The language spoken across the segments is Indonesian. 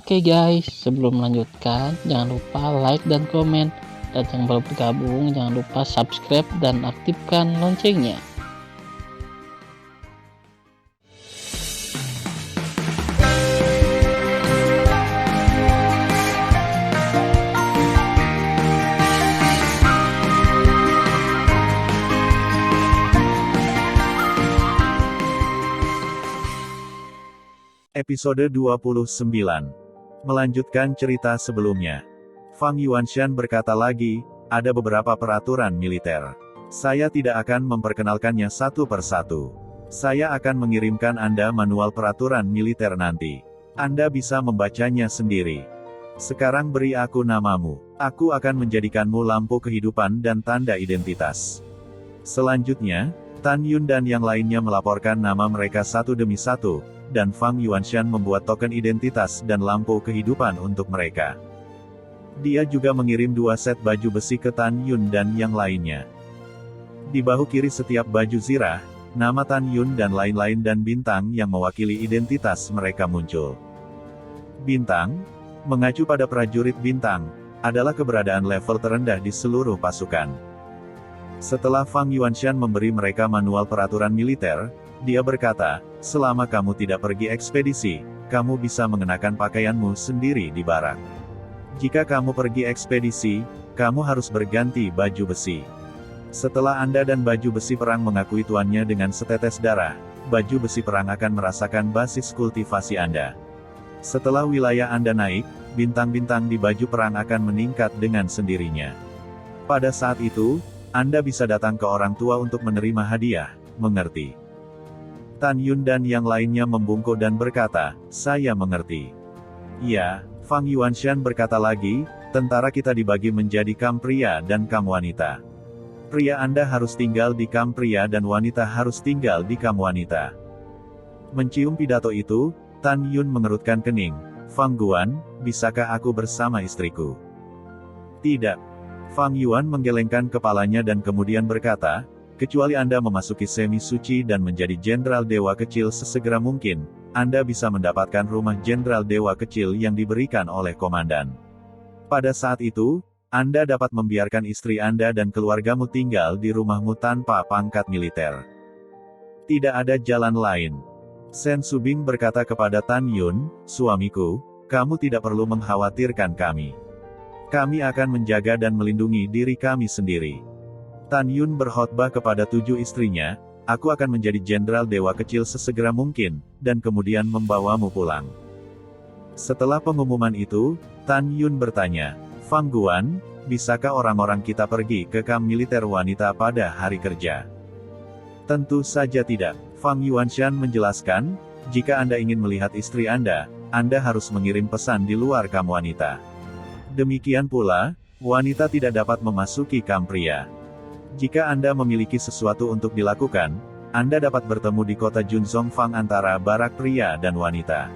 Oke guys, sebelum melanjutkan, jangan lupa like dan komen. Dan yang baru bergabung, jangan lupa subscribe dan aktifkan loncengnya. Episode 29. Melanjutkan cerita sebelumnya. Fang Yuanshan berkata lagi, ada beberapa peraturan militer. Saya tidak akan memperkenalkannya satu persatu. Saya akan mengirimkan Anda manual peraturan militer nanti. Anda bisa membacanya sendiri. Sekarang beri aku namamu. Aku akan menjadikanmu lampu kehidupan dan tanda identitas. Selanjutnya, Tan Yun dan yang lainnya melaporkan nama mereka satu demi satu, dan Fang Yuanshan membuat token identitas dan lampu kehidupan untuk mereka. Dia juga mengirim 2 set baju besi ke Tan Yun dan yang lainnya. Di bahu kiri setiap baju zirah, nama Tan Yun dan lain-lain dan bintang yang mewakili identitas mereka muncul. Bintang, mengacu pada prajurit bintang, adalah keberadaan level terendah di seluruh pasukan. Setelah Fang Yuanshan memberi mereka manual peraturan militer, dia berkata, selama kamu tidak pergi ekspedisi, kamu bisa mengenakan pakaianmu sendiri di barak. Jika kamu pergi ekspedisi, kamu harus berganti baju besi. Setelah Anda dan baju besi perang mengakui tuannya dengan setetes darah, baju besi perang akan merasakan basis kultivasi Anda. Setelah wilayah Anda naik, bintang-bintang di baju perang akan meningkat dengan sendirinya. Pada saat itu, Anda bisa datang ke orang tua untuk menerima hadiah, mengerti? Tan Yun dan yang lainnya membungkuk dan berkata, saya mengerti. Ya, Fang Yuanshan berkata lagi, tentara kita dibagi menjadi kaum pria dan kaum wanita. Pria Anda harus tinggal di kaum pria dan wanita harus tinggal di kaum wanita. Mencium pidato itu, Tan Yun mengerutkan kening. Fang Guan, bisakah aku bersama istriku? Tidak. Fang Yuan menggelengkan kepalanya dan kemudian berkata, kecuali Anda memasuki semi suci dan menjadi jenderal dewa kecil sesegera mungkin, Anda bisa mendapatkan rumah jenderal dewa kecil yang diberikan oleh komandan. Pada saat itu, Anda dapat membiarkan istri Anda dan keluargamu tinggal di rumahmu tanpa pangkat militer. Tidak ada jalan lain. Sen Subing berkata kepada Tan Yun, suamiku, kamu tidak perlu mengkhawatirkan kami. Kami akan menjaga dan melindungi diri kami sendiri. Tan Yun berkhotbah kepada 7 istrinya, aku akan menjadi jenderal dewa kecil sesegera mungkin, dan kemudian membawamu pulang. Setelah pengumuman itu, Tan Yun bertanya, Fang Guan, bisakah orang-orang kita pergi ke kamp militer wanita pada hari kerja? Tentu saja tidak. Fang Yuanshan menjelaskan, jika Anda ingin melihat istri Anda harus mengirim pesan di luar kamp wanita. Demikian pula, wanita tidak dapat memasuki kamp pria. Jika Anda memiliki sesuatu untuk dilakukan, Anda dapat bertemu di kota Junzongfang antara barak pria dan wanita.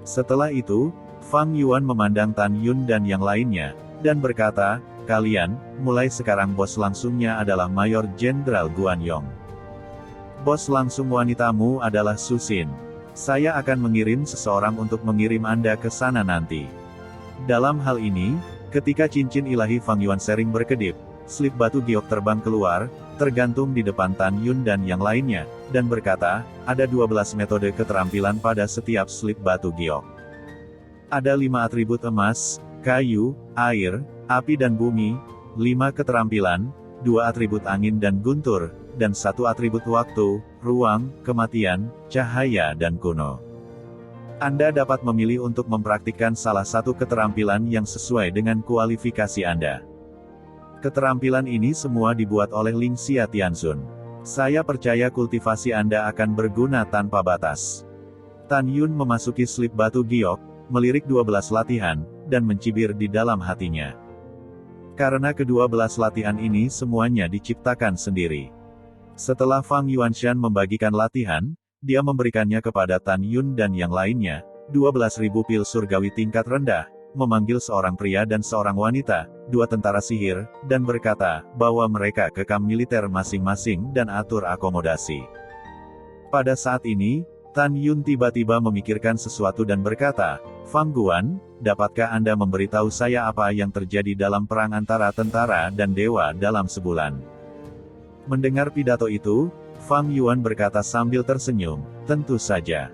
Setelah itu, Fang Yuan memandang Tan Yun dan yang lainnya, dan berkata, kalian, mulai sekarang bos langsungnya adalah Mayor Jenderal Guan Yong. Bos langsung wanitamu adalah Su Xin. Saya akan mengirim seseorang untuk mengirim Anda ke sana nanti. Dalam hal ini, ketika cincin ilahi Fang Yuan sering berkedip, slip batu giok terbang keluar, tergantung di depan Tan Yun dan yang lainnya, dan berkata, ada 12 metode keterampilan pada setiap slip batu giok. Ada 5 atribut emas, kayu, air, api dan bumi, 5 keterampilan, 2 atribut angin dan guntur, dan 1 atribut waktu, ruang, kematian, cahaya dan kuno. Anda dapat memilih untuk mempraktikkan salah satu keterampilan yang sesuai dengan kualifikasi Anda. Keterampilan ini semua dibuat oleh Ling Xia Tianzun. Saya percaya kultivasi Anda akan berguna tanpa batas. Tan Yun memasuki slip batu giok, melirik 12 latihan, dan mencibir di dalam hatinya. Karena ke-12 latihan ini semuanya diciptakan sendiri. Setelah Fang Yuanshan membagikan latihan, dia memberikannya kepada Tan Yun dan yang lainnya, 12.000 pil surgawi tingkat rendah, memanggil seorang pria dan seorang wanita, 2 tentara sihir, dan berkata, bawa mereka ke kamp militer masing-masing dan atur akomodasi. Pada saat ini, Tan Yun tiba-tiba memikirkan sesuatu dan berkata, Fang Guan, dapatkah Anda memberitahu saya apa yang terjadi dalam perang antara tentara dan dewa dalam sebulan? Mendengar pidato itu, Fang Yuan berkata sambil tersenyum, tentu saja.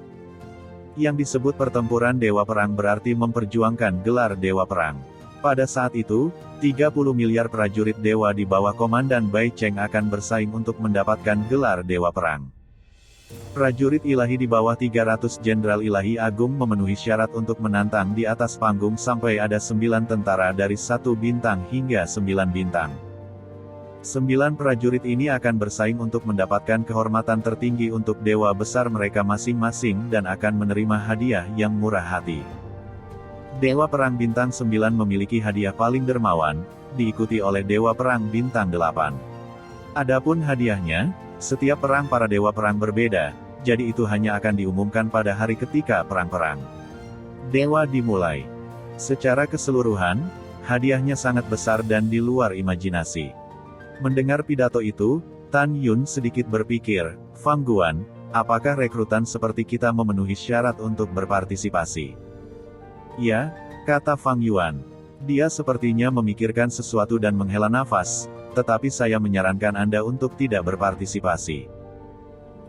Yang disebut pertempuran dewa perang berarti memperjuangkan gelar dewa perang. Pada saat itu, 30 miliar prajurit dewa di bawah komandan Bai Cheng akan bersaing untuk mendapatkan gelar dewa perang. Prajurit ilahi di bawah 300 jenderal ilahi agung memenuhi syarat untuk menantang di atas panggung sampai ada 9 tentara dari 1 bintang hingga 9 bintang. 9 prajurit ini akan bersaing untuk mendapatkan kehormatan tertinggi untuk dewa besar mereka masing-masing dan akan menerima hadiah yang murah hati. Dewa Perang Bintang 9 memiliki hadiah paling dermawan, diikuti oleh Dewa Perang Bintang 8. Adapun hadiahnya, setiap perang para dewa perang berbeda, jadi itu hanya akan diumumkan pada hari ketika perang-perang dewa dimulai. Secara keseluruhan, hadiahnya sangat besar dan di luar imajinasi. Mendengar pidato itu, Tan Yun sedikit berpikir, Fang Guan, apakah rekrutan seperti kita memenuhi syarat untuk berpartisipasi? Ya, kata Fang Yuan. Dia sepertinya memikirkan sesuatu dan menghela nafas, tetapi saya menyarankan Anda untuk tidak berpartisipasi.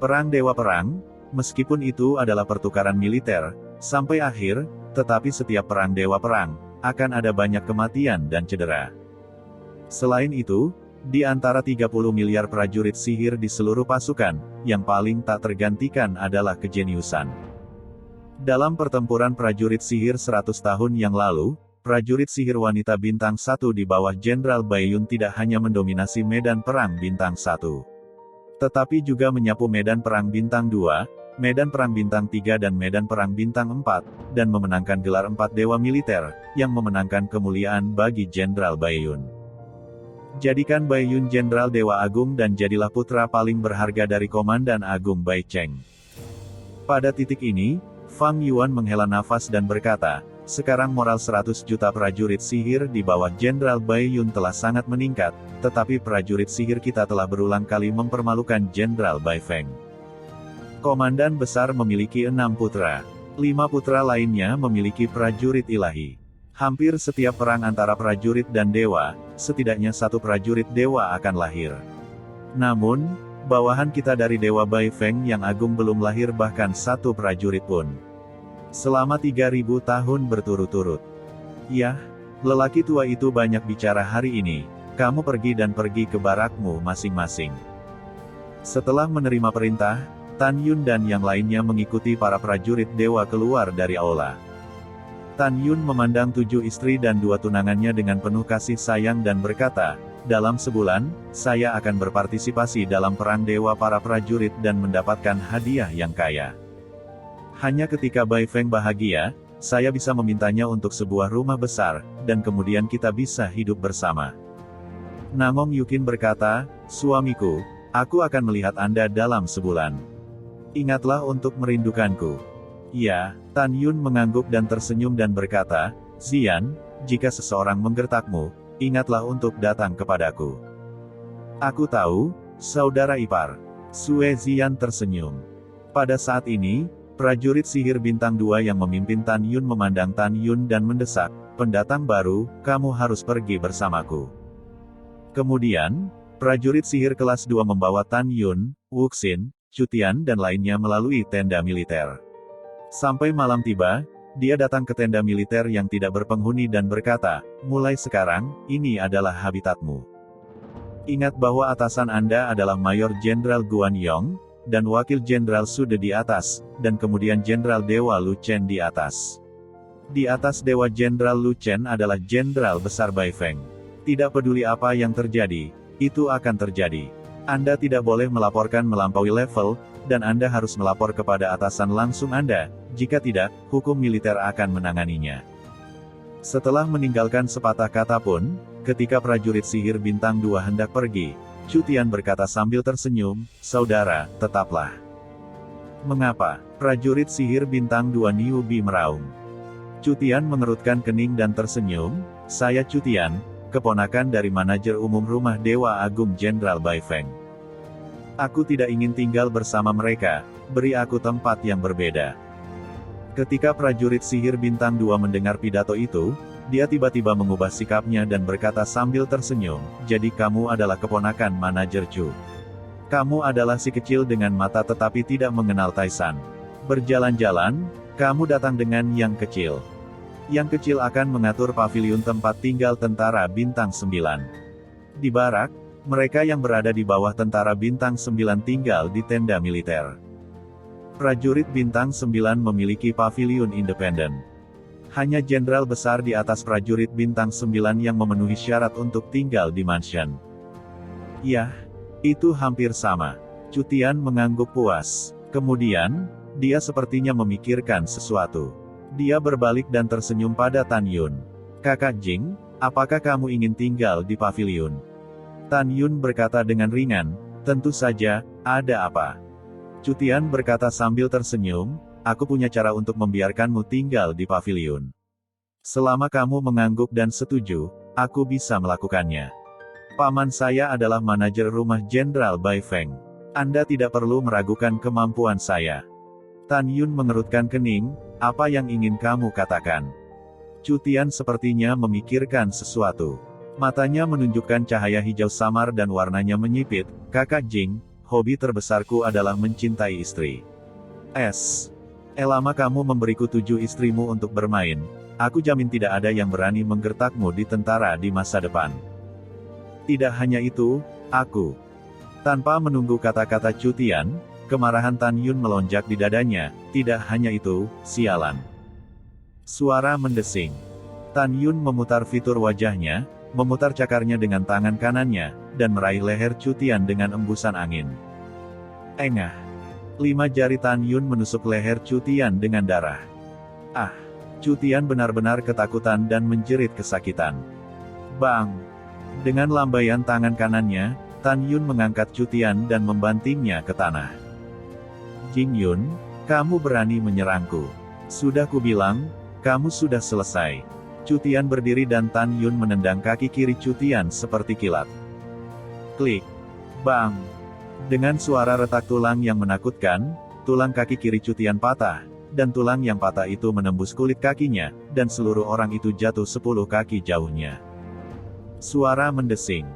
Perang Dewa Perang, meskipun itu adalah pertukaran militer, sampai akhir, tetapi setiap perang Dewa Perang, akan ada banyak kematian dan cedera. Selain itu, di antara 30 miliar prajurit sihir di seluruh pasukan, yang paling tak tergantikan adalah kejeniusan. Dalam pertempuran prajurit sihir 100 tahun yang lalu, prajurit sihir wanita bintang 1 di bawah Jenderal Bai Yun tidak hanya mendominasi medan perang bintang 1, tetapi juga menyapu medan perang bintang 2, medan perang bintang 3 dan medan perang bintang 4, dan memenangkan gelar 4 dewa militer, yang memenangkan kemuliaan bagi Jenderal Bai Yun. Jadikan Bai Yun Jenderal Dewa Agung dan jadilah putra paling berharga dari Komandan Agung Bai Cheng. Pada titik ini, Fang Yuan menghela nafas dan berkata, sekarang moral 100 juta prajurit sihir di bawah Jenderal Bai Yun telah sangat meningkat, tetapi prajurit sihir kita telah berulang kali mempermalukan Jenderal Bai Feng. Komandan besar memiliki 6 putra. 5 putra lainnya memiliki prajurit ilahi. Hampir setiap perang antara prajurit dan dewa, setidaknya 1 prajurit dewa akan lahir. Namun, bawahan kita dari Dewa Bai Feng yang agung belum lahir bahkan 1 prajurit pun. Selama 3000 tahun berturut-turut. Yah, lelaki tua itu banyak bicara hari ini, kamu pergi dan pergi ke barakmu masing-masing. Setelah menerima perintah, Tan Yun dan yang lainnya mengikuti para prajurit dewa keluar dari aula. Tan Yun memandang 7 istri dan 2 tunangannya dengan penuh kasih sayang dan berkata, dalam sebulan, saya akan berpartisipasi dalam perang dewa para prajurit dan mendapatkan hadiah yang kaya. Hanya ketika Bai Feng bahagia, saya bisa memintanya untuk sebuah rumah besar, dan kemudian kita bisa hidup bersama. Namong Yukin berkata, suamiku, aku akan melihat Anda dalam sebulan. Ingatlah untuk merindukanku. Ya, Tan Yun mengangguk dan tersenyum dan berkata, Zian, jika seseorang menggertakmu, ingatlah untuk datang kepadaku. Aku tahu, saudara ipar. Sue Zian tersenyum. Pada saat ini, prajurit sihir bintang 2 yang memimpin Tan Yun memandang Tan Yun dan mendesak, pendatang baru, kamu harus pergi bersamaku. Kemudian, prajurit sihir kelas 2 membawa Tan Yun, Wuxin, Cutian dan lainnya melalui tenda militer. Sampai malam tiba, dia datang ke tenda militer yang tidak berpenghuni dan berkata, mulai sekarang, ini adalah habitatmu. Ingat bahwa atasan Anda adalah Mayor Jenderal Guan Yong, dan Wakil Jenderal Sude di atas, dan kemudian Jenderal Dewa Lu Chen di atas. Di atas Dewa Jenderal Lu Chen adalah Jenderal Besar Bai Feng. Tidak peduli apa yang terjadi, itu akan terjadi. Anda tidak boleh melaporkan melampaui level, dan Anda harus melapor kepada atasan langsung Anda, jika tidak, hukum militer akan menanganinya. Setelah meninggalkan sepatah kata pun, ketika prajurit sihir bintang 2 hendak pergi, Cutian berkata sambil tersenyum, saudara, tetaplah. Mengapa? Prajurit sihir bintang 2 Niu Bi meraung. Cutian mengerutkan kening dan tersenyum, saya Cutian, keponakan dari manajer umum rumah Dewa Agung Jenderal Bai Feng. Aku tidak ingin tinggal bersama mereka, beri aku tempat yang berbeda. Ketika prajurit sihir bintang 2 mendengar pidato itu, dia tiba-tiba mengubah sikapnya dan berkata sambil tersenyum, jadi kamu adalah keponakan manajer Chu. Kamu adalah si kecil dengan mata tetapi tidak mengenal Taisan. Berjalan-jalan, kamu datang dengan yang kecil. Yang kecil akan mengatur paviliun tempat tinggal tentara bintang 9. Di barak, mereka yang berada di bawah tentara bintang 9 tinggal di tenda militer. Prajurit bintang 9 memiliki paviliun independen. Hanya jenderal besar di atas prajurit bintang 9 yang memenuhi syarat untuk tinggal di mansion. Yah, itu hampir sama. Cutian mengangguk puas. Kemudian, dia sepertinya memikirkan sesuatu. Dia berbalik dan tersenyum pada Tan Yun. Kakak Jing, apakah kamu ingin tinggal di paviliun? Tan Yun berkata dengan ringan, tentu saja, ada apa? Cutian berkata sambil tersenyum, aku punya cara untuk membiarkanmu tinggal di paviliun. Selama kamu mengangguk dan setuju, aku bisa melakukannya. Paman saya adalah manajer rumah Jenderal Bai Feng. Anda tidak perlu meragukan kemampuan saya. Tan Yun mengerutkan kening, apa yang ingin kamu katakan? Cutian sepertinya memikirkan sesuatu. Matanya menunjukkan cahaya hijau samar dan warnanya menyipit, Kakak Jing, hobi terbesarku adalah mencintai istri. Lama kamu memberiku 7 istrimu untuk bermain, aku jamin tidak ada yang berani menggertakmu di tentara di masa depan. Tidak hanya itu, aku. Tanpa menunggu kata-kata Cutian, kemarahan Tan Yun melonjak di dadanya, tidak hanya itu, sialan. Suara mendesing. Tan Yun memutar fitur wajahnya, memutar cakarnya dengan tangan kanannya, dan meraih leher Cutian dengan embusan angin. Engah. 5 jari Tan Yun menusuk leher Cutian dengan darah. Cutian benar-benar ketakutan dan menjerit kesakitan. Bang! Dengan lambaian tangan kanannya, Tan Yun mengangkat Cutian dan membantingnya ke tanah. Jing Yun, kamu berani menyerangku. Sudah kubilang, kamu sudah selesai. Cutian berdiri dan Tan Yun menendang kaki kiri Cutian seperti kilat. Klik. Bang. Dengan suara retak tulang yang menakutkan, tulang kaki kiri Cutian patah, dan tulang yang patah itu menembus kulit kakinya, dan seluruh orang itu jatuh 10 kaki jauhnya. Suara mendesing.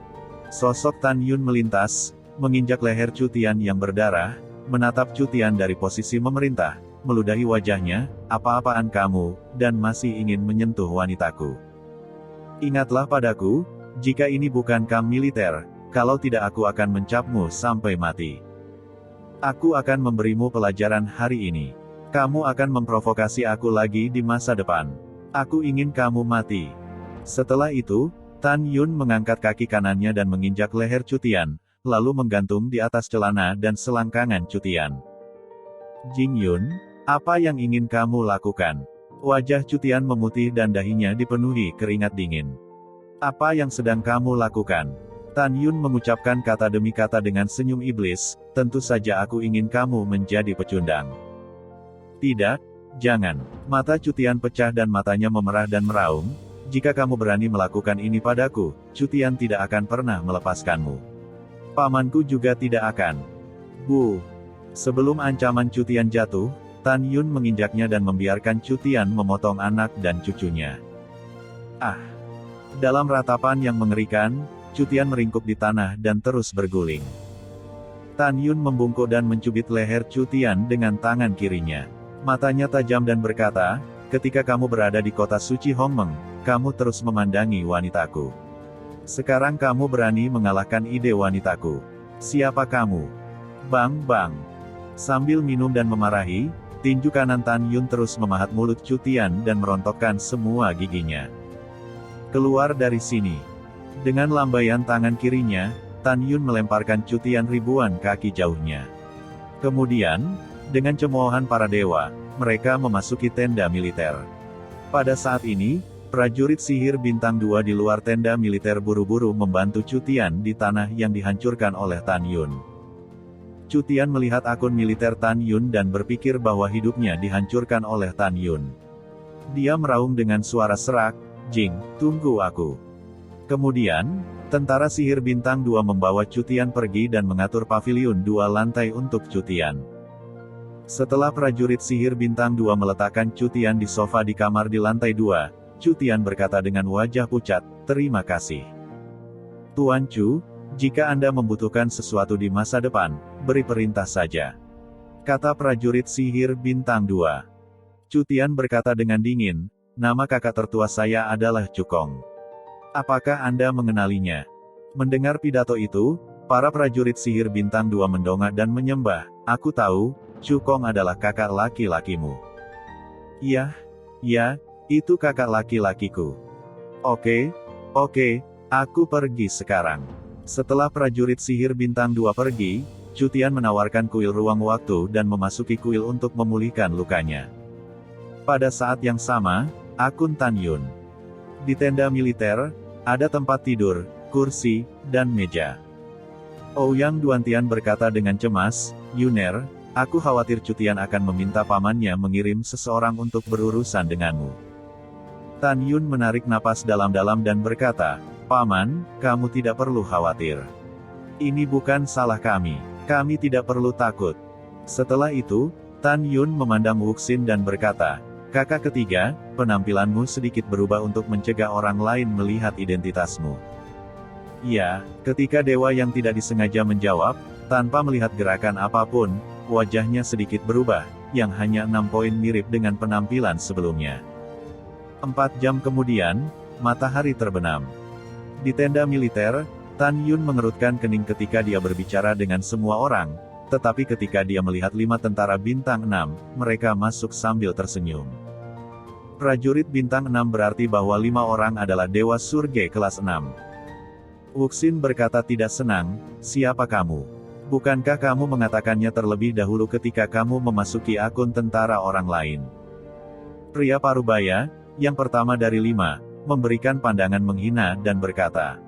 Sosok Tan Yun melintas, menginjak leher Cutian yang berdarah, menatap Cutian dari posisi memerintah, meludahi wajahnya, apa-apaan kamu, dan masih ingin menyentuh wanitaku. Ingatlah padaku, jika ini bukan kamp militer, kalau tidak aku akan mencapmu sampai mati. Aku akan memberimu pelajaran hari ini. Kamu akan memprovokasi aku lagi di masa depan. Aku ingin kamu mati. Setelah itu, Tan Yun mengangkat kaki kanannya dan menginjak leher Cutian, lalu menggantung di atas celana dan selangkangan Cutian. Jing Yun, apa yang ingin kamu lakukan? Wajah Cutian memutih dan dahinya dipenuhi keringat dingin. Apa yang sedang kamu lakukan? Tan Yun mengucapkan kata demi kata dengan senyum iblis, tentu saja aku ingin kamu menjadi pecundang. Tidak, jangan. Mata Cutian pecah dan matanya memerah dan meraung, jika kamu berani melakukan ini padaku, Cutian tidak akan pernah melepaskanmu. Pamanku juga tidak akan. Bu. Sebelum ancaman Cutian jatuh, Tan Yun menginjaknya dan membiarkan Cutian memotong anak dan cucunya. Dalam ratapan yang mengerikan, Cutian meringkuk di tanah dan terus berguling. Tan Yun membungkuk dan mencubit leher Cutian dengan tangan kirinya. Matanya tajam dan berkata, ketika kamu berada di kota suci Hongmeng, kamu terus memandangi wanitaku. Sekarang kamu berani mengalahkan ide wanitaku. Siapa kamu? Bang bang. Sambil minum dan memarahi, tinju kanan Tan Yun terus memahat mulut Cutian dan merontokkan semua giginya. Keluar dari sini. Dengan lambaian tangan kirinya, Tan Yun melemparkan Cutian ribuan kaki jauhnya. Kemudian, dengan cemoohan para dewa, mereka memasuki tenda militer. Pada saat ini, prajurit sihir bintang 2 di luar tenda militer buru-buru membantu Cutian di tanah yang dihancurkan oleh Tan Yun. Cutian melihat akun militer Tan Yun dan berpikir bahwa hidupnya dihancurkan oleh Tan Yun. Dia meraung dengan suara serak, Jing, tunggu aku. Kemudian, tentara sihir bintang 2 membawa Cutian pergi dan mengatur paviliun 2 lantai untuk Cutian. Setelah prajurit sihir bintang 2 meletakkan Chu Tian di sofa di kamar di lantai 2, Chu Tian berkata dengan wajah pucat, "Terima kasih. Tuan Chu, jika Anda membutuhkan sesuatu di masa depan, beri perintah saja," kata prajurit sihir bintang 2. Chu Tian berkata dengan dingin, "Nama kakak tertua saya adalah Chu Kong. Apakah Anda mengenalinya?" Mendengar pidato itu, para prajurit sihir bintang 2 mendongak dan menyembah, "Aku tahu, Chu Kong adalah kakak laki-lakimu." "Ya, itu kakak laki-lakiku. Oke, aku pergi sekarang." Setelah prajurit sihir bintang 2 pergi, Chu Tian menawarkan kuil ruang waktu dan memasuki kuil untuk memulihkan lukanya. Pada saat yang sama, akun Tan Yun. Di tenda militer, ada tempat tidur, kursi, dan meja. Ouyang Duantian berkata dengan cemas, "Yuner, aku khawatir Chu Tian akan meminta pamannya mengirim seseorang untuk berurusan denganmu." Tan Yun menarik napas dalam-dalam dan berkata, "Paman, kamu tidak perlu khawatir. Ini bukan salah kami. Kami tidak perlu takut." Setelah itu, Tan Yun memandang Wuxin dan berkata, "Kakak ketiga, penampilanmu sedikit berubah untuk mencegah orang lain melihat identitasmu." "Ya," ketika dewa yang tidak disengaja menjawab, tanpa melihat gerakan apapun, wajahnya sedikit berubah, yang hanya 6 poin mirip dengan penampilan sebelumnya. 4 jam kemudian, matahari terbenam. Di tenda militer, Tan Yun mengerutkan kening ketika dia berbicara dengan semua orang, tetapi ketika dia melihat 5 tentara bintang 6, mereka masuk sambil tersenyum. Prajurit bintang 6 berarti bahwa 5 orang adalah dewa surga kelas 6. Wuxin berkata tidak senang, "Siapa kamu? Bukankah kamu mengatakannya terlebih dahulu ketika kamu memasuki akun tentara orang lain?" Pria parubaya, yang pertama dari 5, memberikan pandangan menghina dan berkata,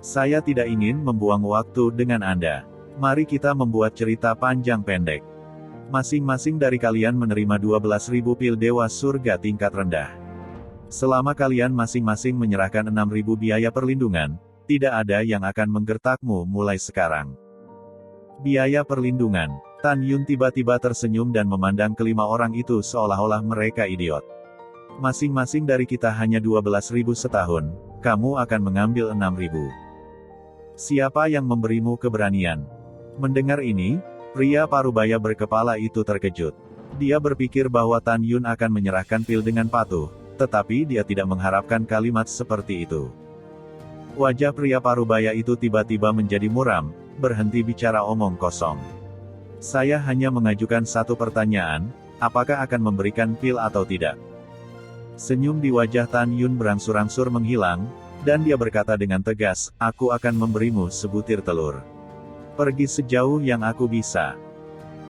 "Saya tidak ingin membuang waktu dengan Anda. Mari kita membuat cerita panjang pendek. Masing-masing dari kalian menerima 12.000 pil dewa surga tingkat rendah. Selama kalian masing-masing menyerahkan 6.000 biaya perlindungan, tidak ada yang akan menggertakmu mulai sekarang." Biaya perlindungan. Tan Yun tiba-tiba tersenyum dan memandang kelima orang itu seolah-olah mereka idiot. "Masing-masing dari kita hanya 12.000 setahun, kamu akan mengambil 6.000. Siapa yang memberimu keberanian?" Mendengar ini, pria parubaya berkepala itu terkejut. Dia berpikir bahwa Tan Yun akan menyerahkan pil dengan patuh, tetapi dia tidak mengharapkan kalimat seperti itu. Wajah pria parubaya itu tiba-tiba menjadi muram, berhenti bicara omong kosong. "Saya hanya mengajukan satu pertanyaan, apakah akan memberikan pil atau tidak?" Senyum di wajah Tan Yun berangsur-angsur menghilang, dan dia berkata dengan tegas, "Aku akan memberimu sebutir telur. Pergi sejauh yang aku bisa."